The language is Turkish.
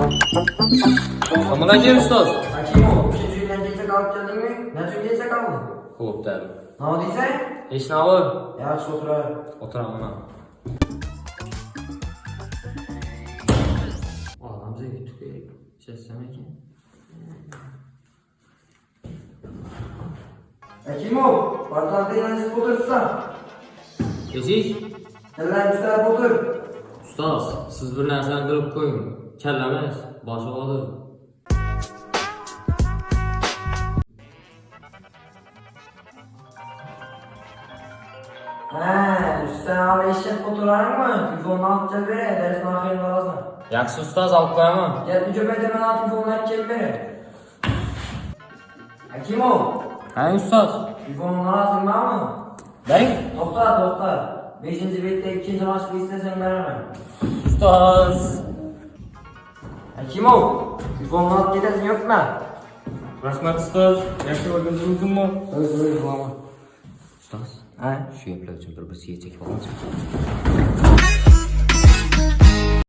Assalomu alaykum ustoz. Akimov, uchinchi yildan kecha qolib keldingmi? Necha kecha qoldi? Xo'p, deb. Nima deysan? Hech nima. Yaxshi o'tirar. O'tiraman. Odamza yutuqqa ishlatsam ekan. Akimov, portalda nasib o'tirsan? Eshik. Tillarni ushlab o'tir. Ustoz, siz bir narsani bilib qo'ying. Kalla emas, boshi og'rir. Sen hali eshak o'tiraringmi? Telefonni olib kelib beray, darsni oxirida olasan. Yaxshi ustoz, olib qo'yaman. Gapni ko'paytirmay telefonni olib kelib beray. Akimov, Ha, ustoz. telefonni olasizmi? Bering. To'xta. 5-betda 2-mashqni istasang beraman. Ustoz. Akimov, telefonni olib ketasizmi yo'qmi? Rahmat ustoz. Yaxshi o'rgandingiz mumkinmi? O'z qilaman. Ustoz, Ha? shu gaplar uchun bir sizga chekib olamiz.